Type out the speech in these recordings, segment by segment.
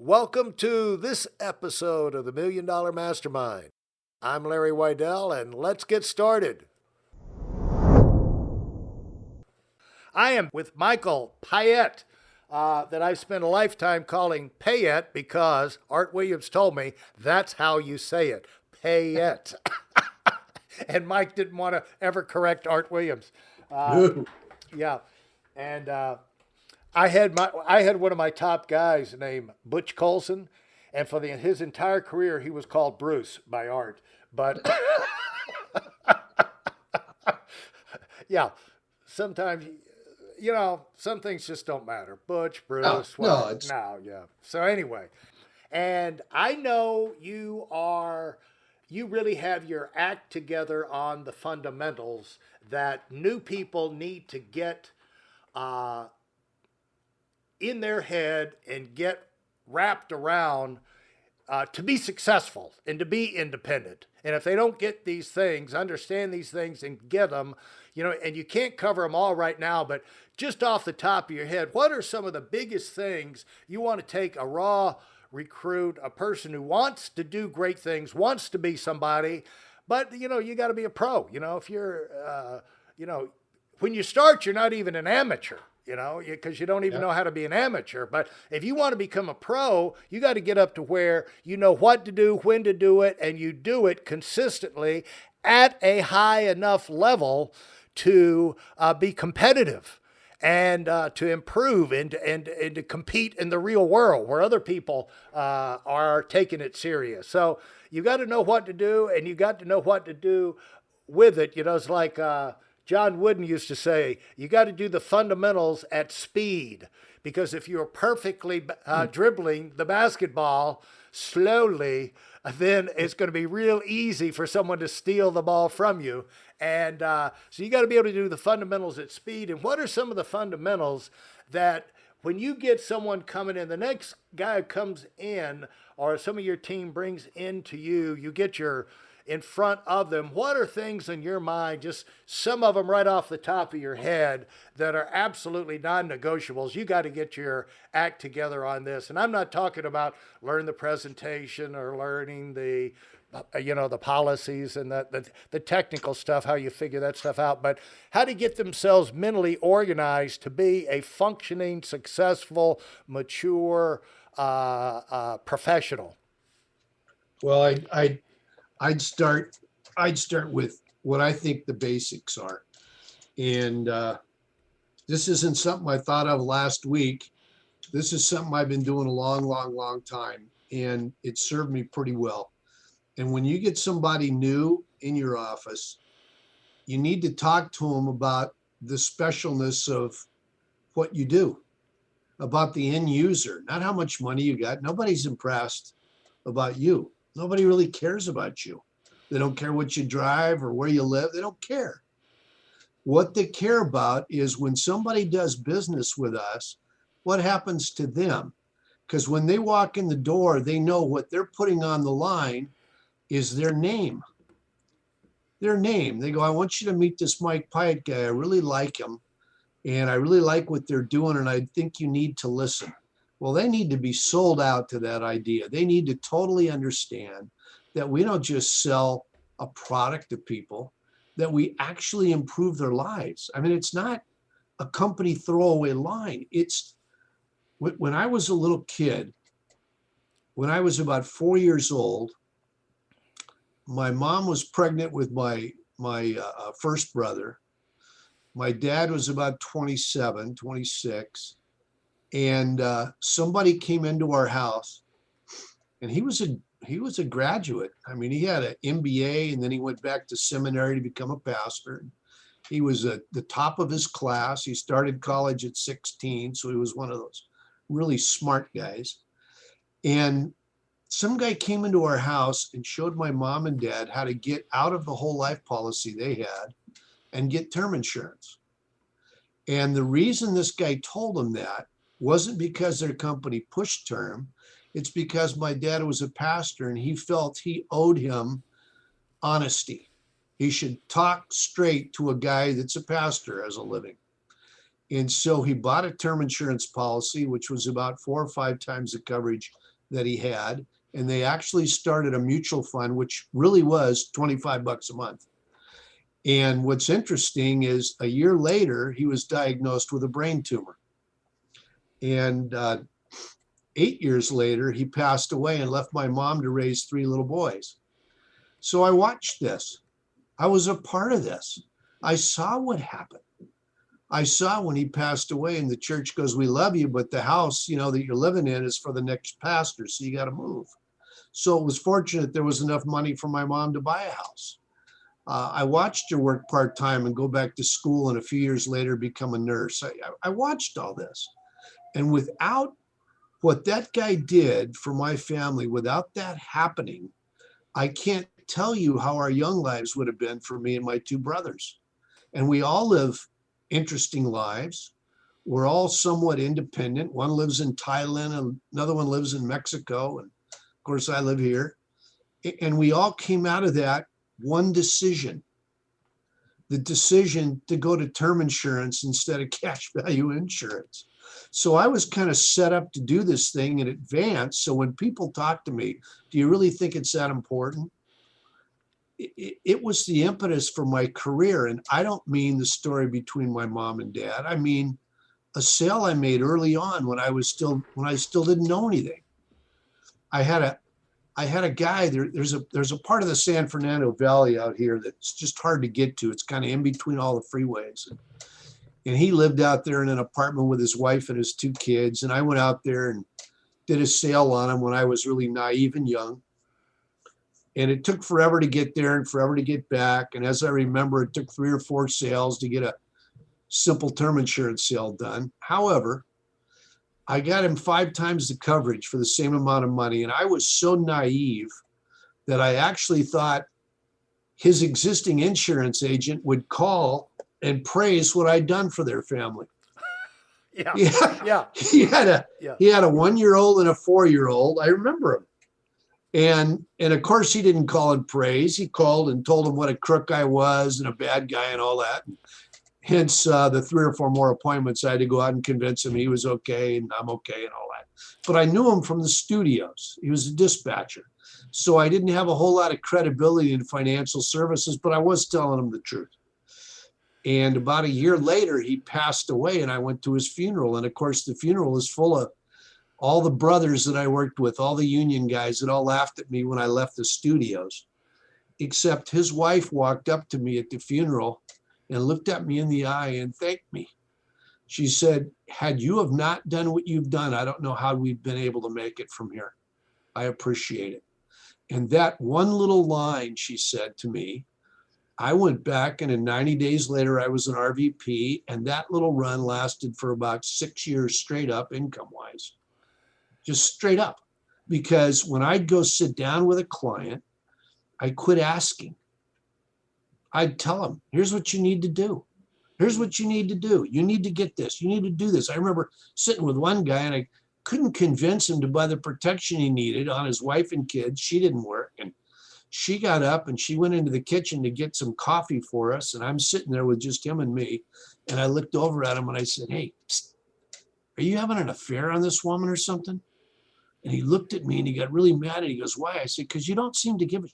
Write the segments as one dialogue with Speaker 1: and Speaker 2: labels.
Speaker 1: Welcome to this episode of the Million Dollar Mastermind. I'm Larry Weidel, and let's get started. I am with Mical Pyeatt, that I've spent a lifetime calling Pyeatt because Art Williams told me that's how you say it, Pyeatt. And Mike didn't want to ever correct Art Williams. Uh,
Speaker 2: No.
Speaker 1: yeah, and I had one of my top guys named Butch Colson, and for his entire career he was called Bruce by Art. But yeah, sometimes some things just don't matter. Butch,
Speaker 2: No,
Speaker 1: Bruce,
Speaker 2: no,
Speaker 1: whatever.
Speaker 2: it's
Speaker 1: No, yeah. So anyway, and I know you really have your act together on the fundamentals that new people need to get uh, in their head and get wrapped around to be successful and to be independent. And if they don't get these things, understand these things and get them, and you can't cover them all right now, but just off the top of your head, what are some of the biggest things you want to take a raw recruit, a person who wants to do great things, wants to be somebody, but you got to be a pro. If you're, when you start, you're not even an amateur, because you don't even
Speaker 2: yeah.
Speaker 1: know how to be an amateur. But if you want to become a pro, you got to get up to where you know what to do, when to do it, and you do it consistently at a high enough level to be competitive and to improve and to compete in the real world where other people are taking it serious. So you got to know what to do, and you got to know what to do with it. It's like John Wooden used to say, you got to do the fundamentals at speed, because if you're perfectly dribbling the basketball slowly, then it's going to be real easy for someone to steal the ball from you. And so you got to be able to do the fundamentals at speed. And what are some of the fundamentals that when you get someone coming in, the next guy who comes in, or some of your team brings into you, you get your in front of them, what are things in your mind, just some of them right off the top of your head, that are absolutely non-negotiables? You got to get your act together on this. And I'm not talking about learn the presentation or learning the policies and the technical stuff, how you figure that stuff out, but how to get themselves mentally organized to be a functioning, successful, mature professional.
Speaker 2: Well, I'd start with what I think the basics are, and this isn't something I thought of last week. This is something I've been doing a long, long, long time, and it served me pretty well. And when you get somebody new in your office, you need to talk to them about the specialness of what you do, about the end user, not how much money you got. Nobody's impressed about you. Nobody really cares about you. They don't care what you drive or where you live. They don't care. What they care about is when somebody does business with us, what happens to them? Because when they walk in the door, they know what they're putting on the line is their name. Their name. They go, I want you to meet this Mike Pyeatt guy. I really like him, and I really like what they're doing, and I think you need to listen. Well, they need to be sold out to that idea. They need to totally understand that we don't just sell a product to people, that we actually improve their lives. I mean, it's not a company throwaway line. It's when I was a little kid, when I was about 4 years old, my mom was pregnant with my first brother. My dad was about 27, 26. And somebody came into our house, and he was a graduate. I mean, he had an MBA, and then he went back to seminary to become a pastor. He was at the top of his class. He started college at 16, so he was one of those really smart guys. And some guy came into our house and showed my mom and dad how to get out of the whole life policy they had and get term insurance. And the reason this guy told them that wasn't because their company pushed term. It's because my dad was a pastor, and he felt he owed him honesty. He should talk straight to a guy that's a pastor as a living. And so he bought a term insurance policy, which was about 4 or 5 times the coverage that he had. And they actually started a mutual fund, which really was $25 a month. And what's interesting is a year later, he was diagnosed with a brain tumor. And 8 years later, he passed away and left my mom to raise 3 little boys. So I watched this. I was a part of this. I saw what happened. I saw when he passed away and the church goes, we love you, but the house, that you're living in is for the next pastor. So you got to move. So it was fortunate there was enough money for my mom to buy a house. I watched her work part-time and go back to school, and a few years later become a nurse. I watched all this. And without what that guy did for my family, without that happening, I can't tell you how our young lives would have been for me and my 2 brothers. And we all live interesting lives. We're all somewhat independent. One lives in Thailand, and another one lives in Mexico. And of course, I live here. And we all came out of that one decision, the decision to go to term insurance instead of cash value insurance. So I was kind of set up to do this thing in advance. So when people talk to me, do you really think it's that important? It was the impetus for my career. And I don't mean the story between my mom and dad. I mean a sale I made early on when I still didn't know anything. I had a guy there. There's a part of the San Fernando Valley out here that's just hard to get to. It's kind of in between all the freeways. And he lived out there in an apartment with his wife and his 2 kids. And I went out there and did a sale on him when I was really naive and young. And it took forever to get there and forever to get back. And as I remember, it took 3 or 4 sales to get a simple term insurance sale done. However, I got him 5 times the coverage for the same amount of money. And I was so naive that I actually thought his existing insurance agent would call and praise what I'd done for their family.
Speaker 1: Yeah.
Speaker 2: Yeah. He had a 1-year-old and a 4-year-old. I remember him. And of course, he didn't call and praise. He called and told him what a crook I was and a bad guy and all that. Hence the 3 or 4 more appointments I had to go out and convince him he was okay and I'm okay and all that. But I knew him from the studios. He was a dispatcher. So I didn't have a whole lot of credibility in financial services, but I was telling him the truth. And about a year later, he passed away and I went to his funeral. And of course, the funeral is full of all the brothers that I worked with, all the union guys that all laughed at me when I left the studios, except his wife walked up to me at the funeral and looked at me in the eye and thanked me. She said, had you have not done what you've done, I don't know how we've been able to make it from here. I appreciate it. And that one little line she said to me, I went back and in 90 days later, I was an RVP, and that little run lasted for about 6 years straight up income-wise, just straight up. Because when I'd go sit down with a client, I quit asking. I'd tell them, here's what you need to do. Here's what you need to do. You need to get this. You need to do this. I remember sitting with one guy and I couldn't convince him to buy the protection he needed on his wife and kids. She didn't work. And she got up and she went into the kitchen to get some coffee for us. And I'm sitting there with just him and me. And I looked over at him and I said, hey, psst, are you having an affair on this woman or something? And he looked at me and he got really mad and he goes, why? I said, because you don't seem to give a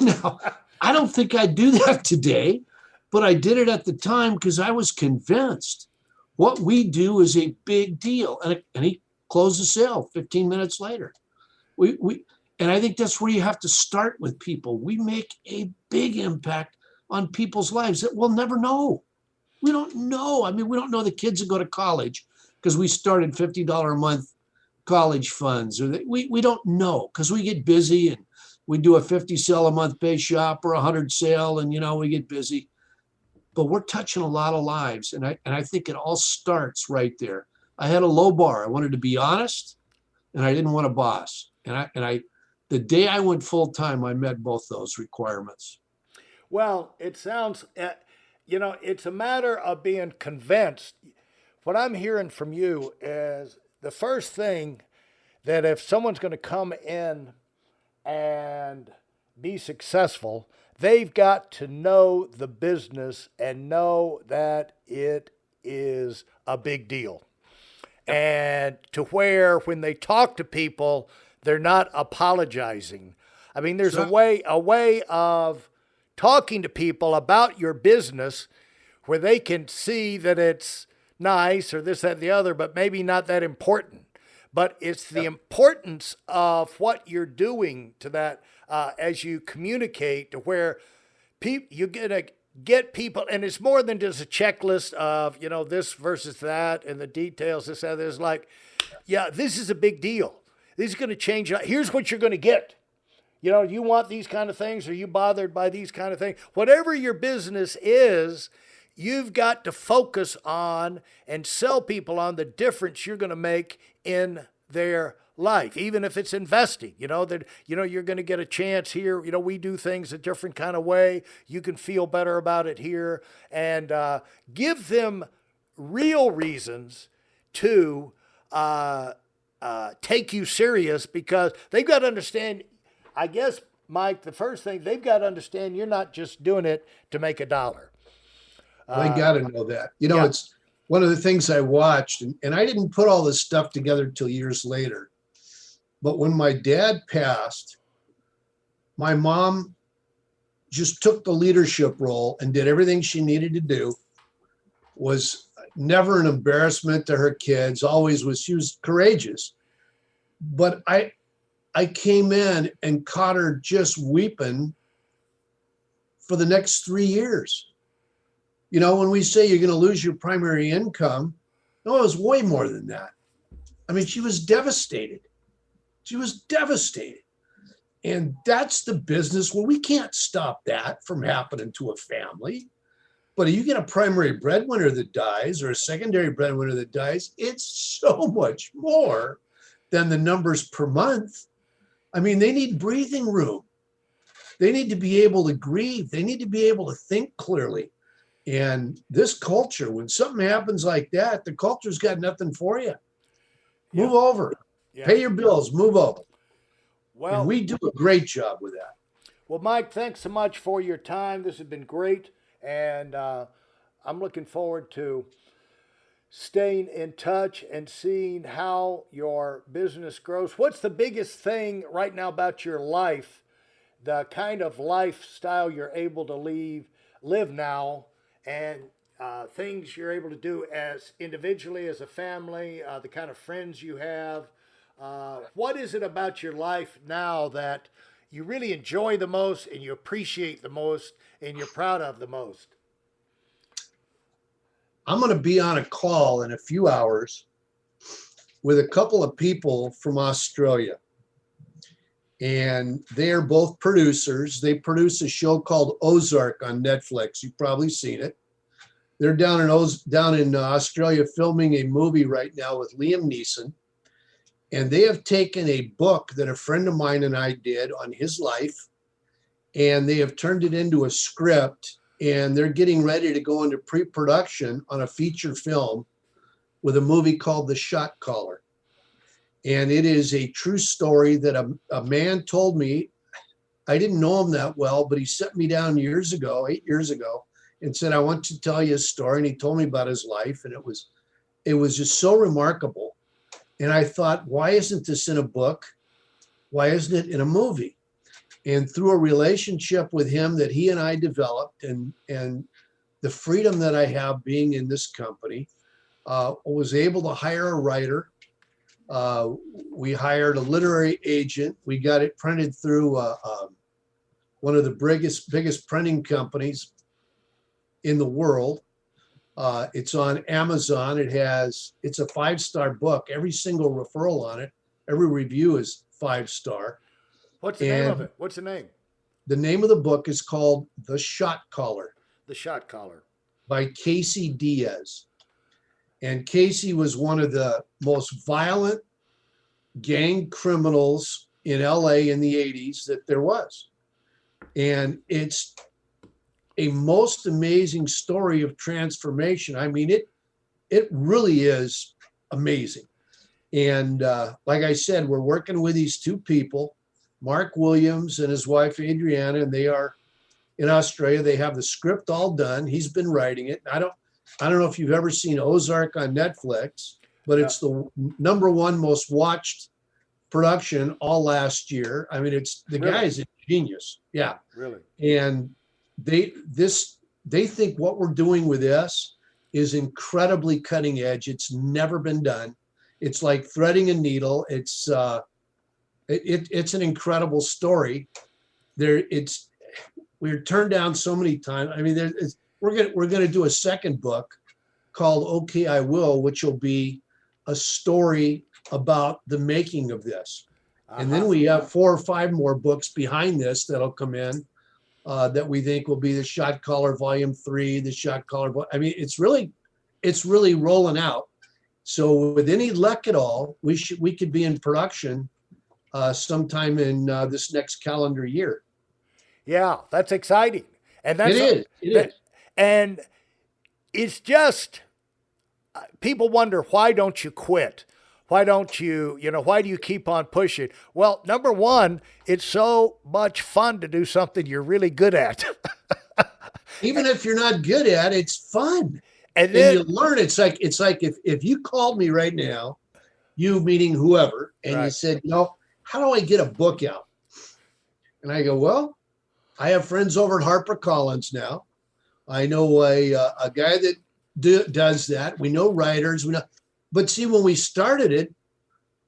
Speaker 2: Now, I don't think I'd do that today, but I did it at the time because I was convinced what we do is a big deal. And he closed the sale 15 minutes later. And I think that's where you have to start with people. We make a big impact on people's lives that we'll never know. We don't know. I mean, we don't know the kids that go to college because we started $50 a month college funds. We don't know because we get busy and we do a 50 sale a month pay shop or 100 sale and, we get busy. But we're touching a lot of lives. And I think it all starts right there. I had a low bar. I wanted to be honest and I didn't want a boss. And the day I went full time, I met both those requirements.
Speaker 1: Well, it sounds, it's a matter of being convinced. What I'm hearing from you is the first thing that if someone's going to come in and be successful, they've got to know the business and know that it is a big deal.
Speaker 2: Yep.
Speaker 1: and to where when they talk to people, they're not apologizing. I mean, there's
Speaker 2: Sure.
Speaker 1: a way of talking to people about your business where they can see that it's nice or this, that, and the other, but maybe not that important. But it's the
Speaker 2: Yep.
Speaker 1: importance of what you're doing to that as you communicate to where you're gonna get people, and it's more than just a checklist of this versus that and the details. This, that. There's like, yeah, this is a big deal. This is going to change. Here's what you're going to get. You want these kind of things? Are you bothered by these kind of things? Whatever your business is, you've got to focus on and sell people on the difference you're going to make in their life, even if it's investing. That you're going to get a chance here. We do things a different kind of way. You can feel better about it here, and give them real reasons to take you serious, because they've got to understand. I guess, Mike, the first thing they've got to understand, you're not just doing it to make a dollar.
Speaker 2: Well, they got to know that.
Speaker 1: Yeah.
Speaker 2: It's one of the things I watched, and I didn't put all this stuff together till years later. But when my dad passed, my mom just took the leadership role and did everything she needed to do. Was never an embarrassment to her kids. She was courageous. But I came in and caught her just weeping for the next 3 years. When we say you're going to lose your primary income, no, it was way more than that. I mean, she was devastated. She was devastated. And that's the business where we can't stop that from happening to a family. But if you get a primary breadwinner that dies or a secondary breadwinner that dies, it's so much more than the numbers per month. I mean, they need breathing room. They need to be able to grieve. They need to be able to think clearly. And this culture, when something happens like that, the culture's got nothing for you.
Speaker 1: Yeah.
Speaker 2: Move over.
Speaker 1: Yeah.
Speaker 2: Pay your bills. Move over.
Speaker 1: Well,
Speaker 2: and we do a great job with that.
Speaker 1: Well, Mike, thanks so much for your time. This has been great, and I'm looking forward to staying in touch and seeing how your business grows. What's the biggest thing right now about your life, the kind of lifestyle you're able to live now, and things you're able to do as individually, as a family, the kind of friends you have? What is it about your life now that you really enjoy the most and you appreciate the most and you're proud of the most?
Speaker 2: I'm going to be on a call in a few hours with a couple of people from Australia. And they are both producers. They produce a show called Ozark on Netflix. You've probably seen it. They're down in Australia filming a movie right now with Liam Neeson. And they have taken a book that a friend of mine and I did on his life, and they have turned it into a script, and they're getting ready to go into pre-production on a feature film with a movie called The Shot Caller. And it is a true story that a man told me. I didn't know him that well, but he set me down 8 years ago, and said, I want to tell you a story. And he told me about his life, and it was just so remarkable. And I thought, why isn't this in a book? Why isn't it in a movie? And through a relationship with him that he and I developed, and the freedom that I have being in this company, was able to hire a writer. We hired a literary agent. We got it printed through one of the biggest printing companies in the world. It's on Amazon. It's a 5-star book. Every single referral on it, every review is 5-star.
Speaker 1: What's the name of it? What's the name?
Speaker 2: The name of the book is called The Shot Caller.
Speaker 1: The Shot Caller.
Speaker 2: By Casey Diaz. And Casey was one of the most violent gang criminals in LA in the 80s that there was. And it's a most amazing story of transformation. I mean, it really is amazing. And like I said, we're working with these two people, Mark Williams and his wife, Adriana, and they are in Australia. They have the script all done. He's been writing it. I don't know if you've ever seen Ozark on Netflix. but
Speaker 1: Yeah,
Speaker 2: it's the number one most watched production all last year. I mean, it's the
Speaker 1: really,
Speaker 2: guy's a genius. Yeah.
Speaker 1: really.
Speaker 2: And they think what we're doing with this is incredibly cutting edge. It's never been done. It's like threading a needle. It's an incredible story. We're turned down so many times. I mean, we're gonna do a second book called Okay, I Will, which will be a story about the making of this. And then
Speaker 1: Uh-huh.
Speaker 2: we have 4 or 5 more books behind this that'll come in that we think will be the Shot Caller Volume 3, the Shot Caller. I mean, it's really rolling out. So with any luck at all, we could be in production sometime in this next calendar year.
Speaker 1: Yeah, that's exciting. And
Speaker 2: It
Speaker 1: that's
Speaker 2: is. It
Speaker 1: that,
Speaker 2: is.
Speaker 1: and it's just people wonder, why don't you quit? Why don't you, why do you keep on pushing? Well, number one, it's so much fun to do something you're really good at.
Speaker 2: Even if you're not good at it, it's fun.
Speaker 1: And
Speaker 2: And
Speaker 1: then,
Speaker 2: you learn. It's like if you called me right now, you meaning whoever, and you
Speaker 1: right,
Speaker 2: said, how do I get a book out? And I go, well, I have friends over at HarperCollins now. I know a guy that does that. We know writers. But see, when we started it,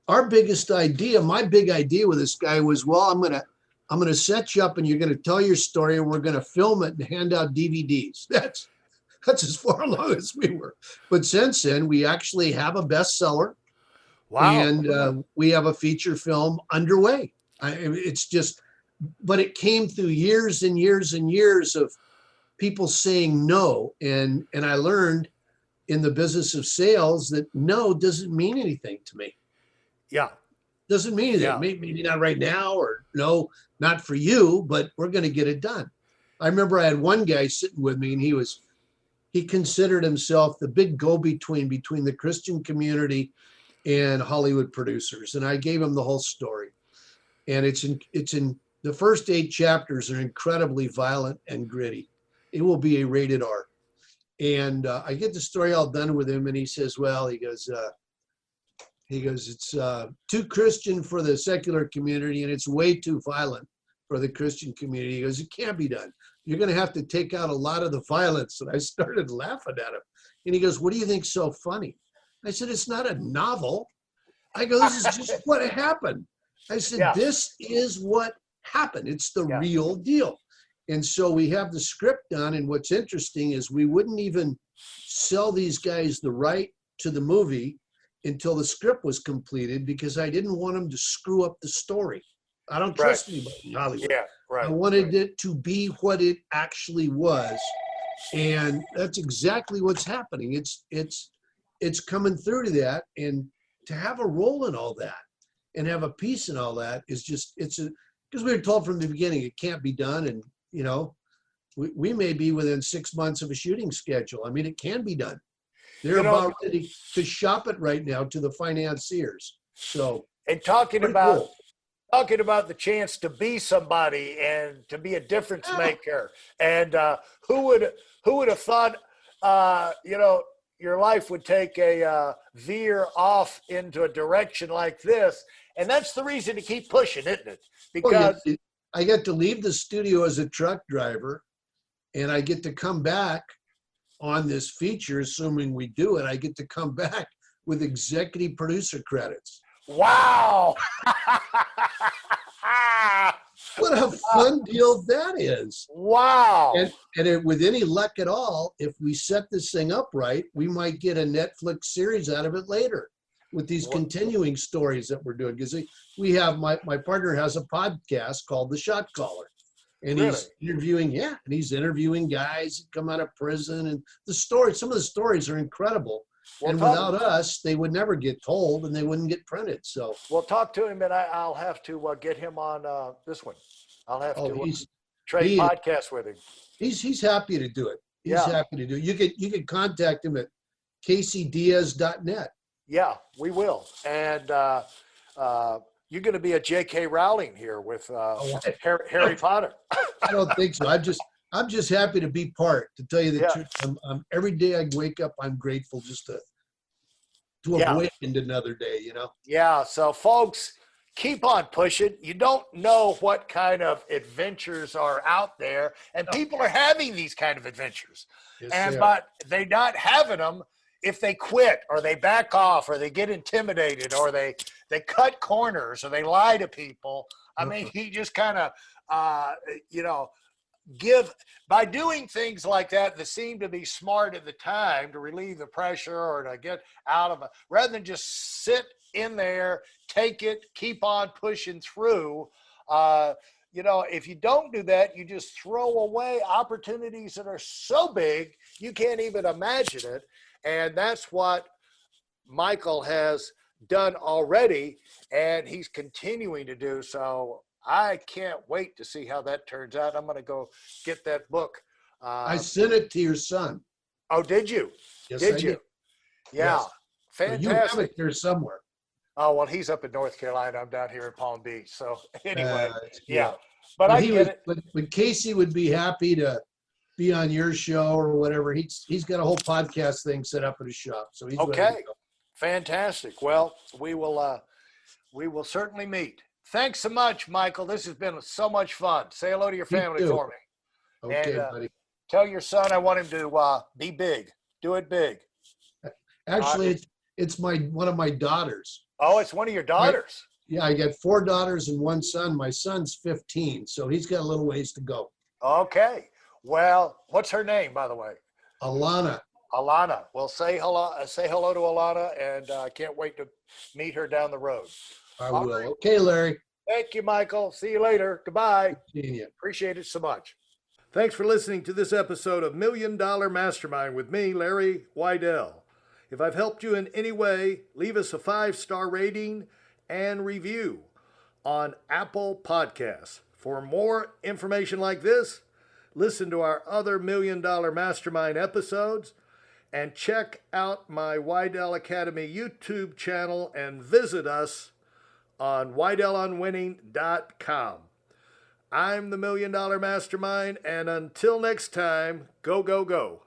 Speaker 2: our biggest idea, my big idea with this guy was, well, I'm gonna set you up, and you're gonna tell your story, and we're gonna film it and hand out DVDs. That's as far along as we were. But since then, we actually have a bestseller,
Speaker 1: wow.
Speaker 2: and we have a feature film underway. It's just, but it came through years and years and years of people saying no, and I learned in the business of sales that no doesn't mean anything to me.
Speaker 1: Yeah,
Speaker 2: Doesn't mean anything.
Speaker 1: yeah.
Speaker 2: Maybe not right now, or no, not for you, but we're going to get it done. I remember I had one guy sitting with me, and he considered himself the big go-between between the Christian community and Hollywood producers. And I gave him the whole story. And it's in the first 8 chapters are incredibly violent and gritty. It will be a rated R. And I get the story all done with him, and he says, well, it's too Christian for the secular community, and it's way too violent for the Christian community. He goes, it can't be done. You're going to have to take out a lot of the violence. And I started laughing at him. And he goes, what do you think's so funny? I said, it's not a novel. I go, this is just what happened. I said,
Speaker 1: Yeah,
Speaker 2: this is what happened. It's the
Speaker 1: yeah,
Speaker 2: real deal. And so we have the script done. And what's interesting is we wouldn't even sell these guys the right to the movie until the script was completed, because I didn't want them to screw up the story. I don't
Speaker 1: right.
Speaker 2: trust anybody in Hollywood.
Speaker 1: Yeah,
Speaker 2: I
Speaker 1: right.
Speaker 2: wanted it to be what it actually was. And that's exactly what's happening. It's coming through to that. And to have a role in all that and have a piece in all that is just, because we were told from the beginning, it can't be done. And, we may be within 6 months of a shooting schedule. I mean, it can be done. They're
Speaker 1: You know,
Speaker 2: about ready to shop it right now to the financiers. So
Speaker 1: and
Speaker 2: pretty cool.
Speaker 1: talking about the chance to be somebody and to be a difference
Speaker 2: Yeah.
Speaker 1: maker. And who would have thought, your life would take a veer off into a direction like this? And that's the reason to keep pushing, isn't it?
Speaker 2: Oh, yeah.
Speaker 1: Because
Speaker 2: I get to leave the studio as a truck driver, and I get to come back on this feature, assuming we do it. I get to come back with executive producer credits.
Speaker 1: wow.
Speaker 2: What a fun deal that is.
Speaker 1: Wow.
Speaker 2: With any luck at all, if we set this thing up right, we might get a Netflix series out of it later with these continuing stories that we're doing. Because we have, my partner has a podcast called The Shot Caller. And
Speaker 1: Really?
Speaker 2: he's interviewing guys that come out of prison. And some of the stories are incredible.
Speaker 1: Well,
Speaker 2: and without us, they would nenever get told, and they wouldn't get printed. So
Speaker 1: we'll talk to him, and I'll have to get him on this one. I'll have to trade
Speaker 2: he-
Speaker 1: podcasts with him.
Speaker 2: he's happy to do it. He's
Speaker 1: Yeah.
Speaker 2: happy to do it. You could contact him at caseydiaz.net.
Speaker 1: Yeah, we will. And you're going to be a J.K. Rowling here with Harry Potter.
Speaker 2: I don't think so. I'm just happy to be part. To tell you the
Speaker 1: Yeah.
Speaker 2: truth, every day I wake up, I'm grateful just to
Speaker 1: Yeah.
Speaker 2: awaken another day, you know?
Speaker 1: Yeah. So, folks, keep on pushing. You don't know what kind of adventures are out there, and people are having these kind of adventures.
Speaker 2: Yes,
Speaker 1: And
Speaker 2: they are.
Speaker 1: but they're not having them if they quit or they back off or they get intimidated or they cut corners or they lie to people. I mean,
Speaker 2: Uh-uh.
Speaker 1: he just kind of uh, you know give by doing things like that that seem to be smart at the time to relieve the pressure or to get out of it, rather than just sit in there, take it, keep on pushing through. uh, if you don't do that, you just throw away opportunities that are so big you can't even imagine it. And that's what Michael has done already, and he's continuing to do so. I can't wait to see how that turns out. I'm going to go get that book.
Speaker 2: I
Speaker 1: Uh,
Speaker 2: sent it to your son.
Speaker 1: oh, did you?
Speaker 2: Yes,
Speaker 1: Did
Speaker 2: I
Speaker 1: you?
Speaker 2: did.
Speaker 1: Yeah,
Speaker 2: Yes. So you have it
Speaker 1: fantastic.
Speaker 2: there somewhere.
Speaker 1: Oh, well, he's up in North Carolina. I'm down here in Palm Beach. So, anyway, yeah,
Speaker 2: Yeah.
Speaker 1: but
Speaker 2: But
Speaker 1: I
Speaker 2: he
Speaker 1: get
Speaker 2: was,
Speaker 1: it.
Speaker 2: but Casey would be happy to be on your show or whatever. He's got a whole podcast thing set up at his shop, so he's ready to
Speaker 1: Okay,
Speaker 2: go.
Speaker 1: fantastic. Well, we will certainly meet. Thanks so much, Michael. This has been so much fun. Say hello to your
Speaker 2: Me
Speaker 1: family
Speaker 2: too.
Speaker 1: for me. And
Speaker 2: Okay, buddy.
Speaker 1: tell your son I want him to be big. Do it big. Uh,
Speaker 2: Actually, it's my one of my daughters.
Speaker 1: oh, it's one of your
Speaker 2: Right?
Speaker 1: daughters.
Speaker 2: Yeah, I got 4 daughters and 1 son. My son's 15, so he's got a little ways to go.
Speaker 1: Okay. Well, what's her name, by the way?
Speaker 2: Alana,
Speaker 1: Alana. Well, say hello. Say hello to Alana, and I can't wait to meet her down the road.
Speaker 2: I
Speaker 1: All
Speaker 2: will.
Speaker 1: right.
Speaker 2: Okay, Larry.
Speaker 1: Thank you, Michael. See you later. Goodbye.
Speaker 2: Seeing you.
Speaker 1: Appreciate it so much. Thanks for listening to this episode of Million Dollar Mastermind with me, Larry Weidel. If I've helped you in any way, leave us a 5-star rating and review on Apple Podcasts. For more information like this, listen to our other Million Dollar Mastermind episodes and check out my Weidel Academy YouTube channel and visit us on WeidelOnWinning.com. I'm the Million Dollar Mastermind, and until next time, go, go, go.